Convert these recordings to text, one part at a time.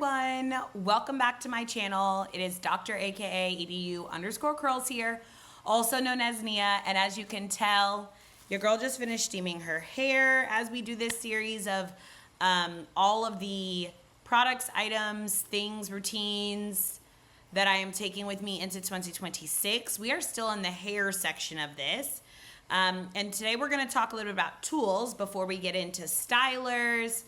everyone, welcome back to my channel. It is Dr. aka edu_curlz here, also known as Nia, and as you can tell, your girl just finished steaming her hair as we do this series of all of the products, items, things, routines that I am taking with me into 2026. We are still in the hair section of this. And today we're going to talk a little bit about tools before we get into stylers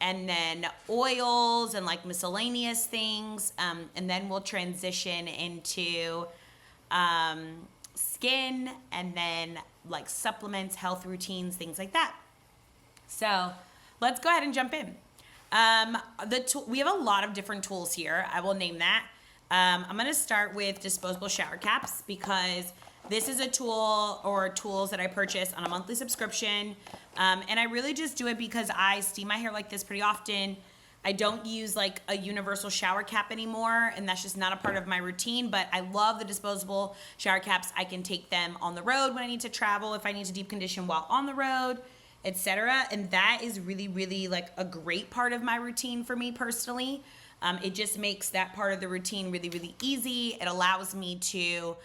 and then oils and like miscellaneous things. And then we'll transition into skin and then like supplements, health routines, things like that. So let's go ahead and jump in. We have a lot of different tools here. I will name that. I'm going to start with disposable shower caps because this is a tool or tools that I purchase on a monthly subscription. And I really just do it because I steam my hair like this pretty often. I don't use like a universal shower cap anymore, and that's just not a part of my routine, but I love the disposable shower caps. I can take them on the road when I need to travel, if I need to deep condition while on the road, etc. And that is really, really like a great part of my routine for me personally. It just makes that part of the routine really, really easy. It allows me to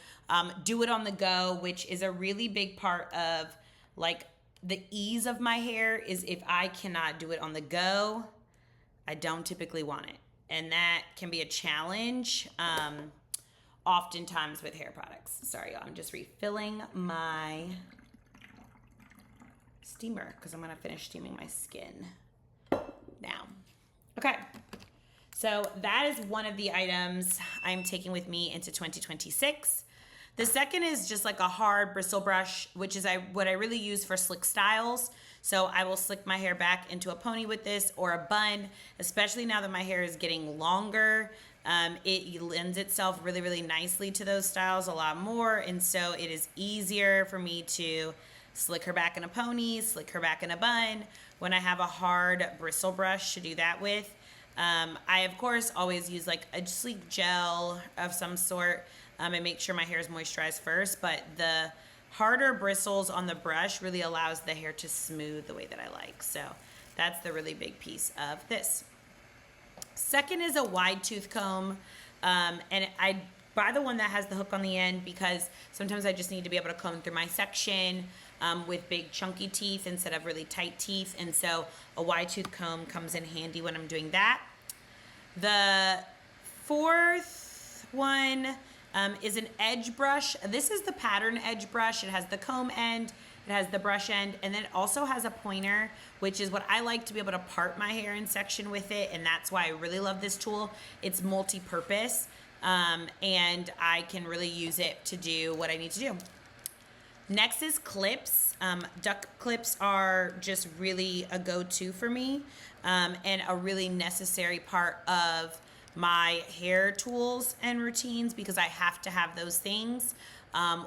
do it on the go, which is a really big part of like the ease of my hair. Is if I cannot do it on the go, I don't typically want it. And that can be a challenge oftentimes with hair products. Sorry, y'all, I'm just refilling my steamer because I'm going to finish steaming my skin now. Okay. So that is one of the items I'm taking with me into 2026. The second is just like a hard bristle brush, which is what I really use for slick styles. So I will slick my hair back into a pony with this or a bun, especially now that my hair is getting longer. It lends itself really, really nicely to those styles a lot more. And so it is easier for me to slick her back in a pony, slick her back in a bun when I have a hard bristle brush to do that with. I, of course, always use like a sleek gel of some sort and make sure my hair is moisturized first. But the harder bristles on the brush really allows the hair to smooth the way that I like. So that's the really big piece of this. Second is a wide tooth comb. And I buy the one that has the hook on the end because sometimes I just need to be able to comb through my section with big chunky teeth instead of really tight teeth. And so a wide tooth comb comes in handy when I'm doing that. The fourth one is an edge brush. This is the pattern edge brush. It has the comb end, it has the brush end, and then it also has a pointer, which is what I like to be able to part my hair in section with it. And that's why I really love this tool. It's multi-purpose, and I can really use it to do what I need to do. Next is clips. Duck clips are just really a go-to for me and a really necessary part of my hair tools and routines because I have to have those things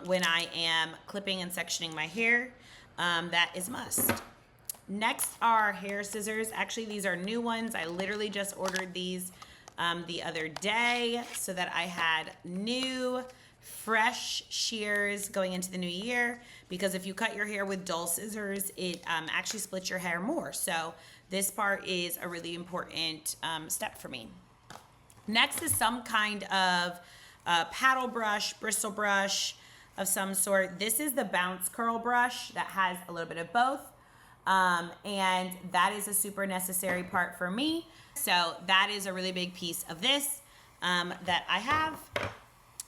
when I am clipping and sectioning my hair. That is must. Next are hair scissors. Actually, these are new ones. I literally just ordered these the other day so that I had new fresh shears going into the new year, because if you cut your hair with dull scissors, it actually splits your hair more. So this part is a really important step for me. Next is some kind of paddle brush, bristle brush of some sort. This is the bounce curl brush that has a little bit of both. And that is a super necessary part for me. So that is a really big piece of this that I have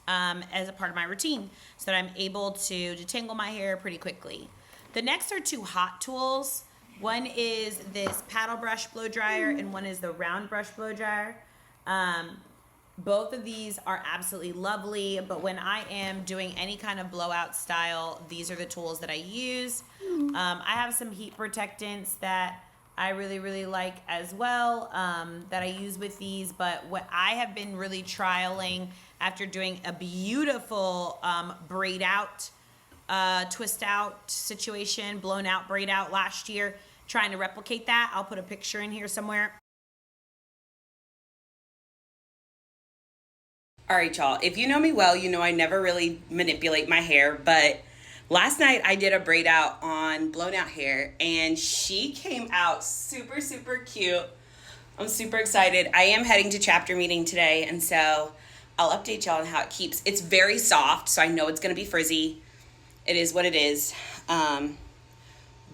as a part of my routine so that I'm able to detangle my hair pretty quickly. The next are two hot tools. One is this paddle brush blow dryer and one is the round brush blow dryer. Both of these are absolutely lovely, but when I am doing any kind of blowout style, these are the tools that I use. I have some heat protectants that I really, really like as well that I use with these, but what I have been really trialing after doing a beautiful braid out, twist out situation, blown out, braid out last year, trying to replicate that. I'll put a picture in here somewhere. All right, y'all, if you know me well, you know I never really manipulate my hair, but last night I did a braid out on blown out hair and she came out super, super cute. I'm super excited. I am heading to chapter meeting today, and so I'll update y'all on how it keeps. It's very soft, so I know it's going to be frizzy. It is what it is.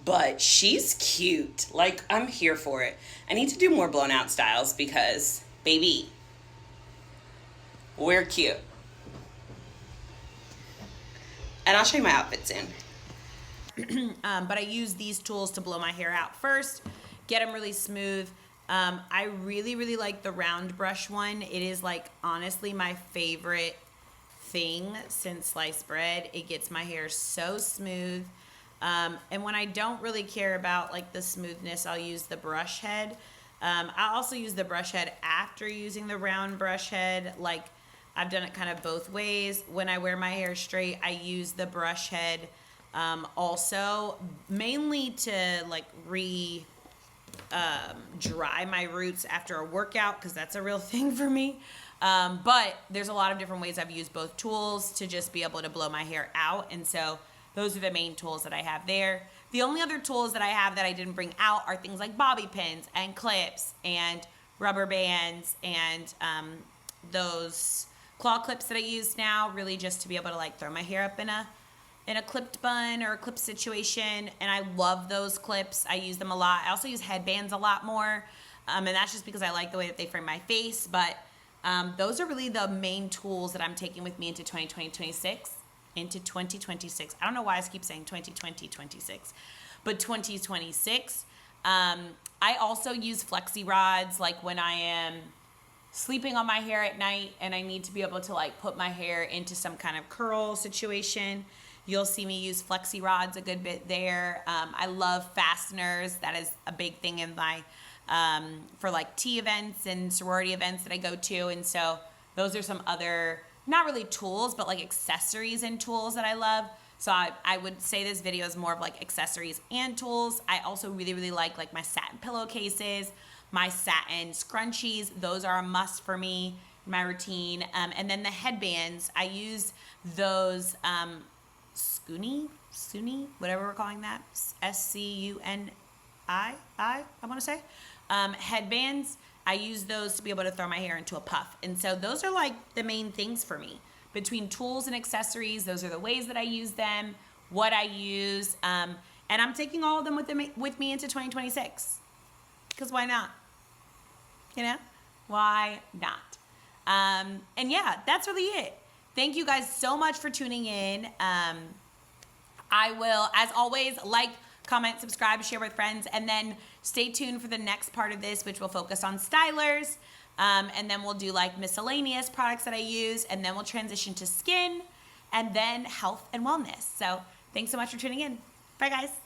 But she's cute. Like, I'm here for it. I need to do more blown out styles because, baby, we're cute. And I'll show you my outfit soon. But I use these tools to blow my hair out first, get them really smooth. I really like the round brush one. It is like honestly my favorite thing since sliced bread. It gets my hair so smooth. And when I don't really care about like the smoothness, I'll use the brush head. I also use the brush head after using the round brush head. Like I've done it kind of both ways. When I wear my hair straight, I use the brush head also mainly to like dry my roots after a workout, because that's a real thing for me. But there's a lot of different ways I've used both tools to just be able to blow my hair out. And so those are the main tools that I have there. The only other tools that I have that I didn't bring out are things like bobby pins and clips and rubber bands and those claw clips that I use now, really just to be able to like throw my hair up in a clipped bun or a clip situation. And I love those clips. I use them a lot. I also use headbands a lot more. And that's just because I like the way that they frame my face. But those are really the main tools that I'm taking with me into 2026. Into 2026. I don't know why I keep saying 2026, but 2026. I also use flexi rods, like when I am sleeping on my hair at night and I need to be able to like put my hair into some kind of curl situation. You'll see me use flexi rods a good bit there. I love fasteners. That is a big thing in my for like tea events and sorority events that I go to. And so those are some other, not really tools, but like accessories and tools that I love. So I would say this video is more of like accessories and tools. I also really like my satin pillowcases, my satin scrunchies. Those are a must for me in my routine. And then the headbands, I use those Scuni, whatever we're calling that, SCUNI, I want to say, headbands. I use those to be able to throw my hair into a puff. And so those are like the main things for me. Between tools and accessories, those are the ways that I use them, what I use. And I'm taking all of them with me into 2026. Because why not? You know? Why not? And yeah, that's really it. Thank you guys so much for tuning in. I will, as always, like, comment, subscribe, share with friends, and then stay tuned for the next part of this, which will focus on stylers, and then we'll do like miscellaneous products that I use, and then we'll transition to skin, and then health and wellness. So thanks so much for tuning in. Bye, guys.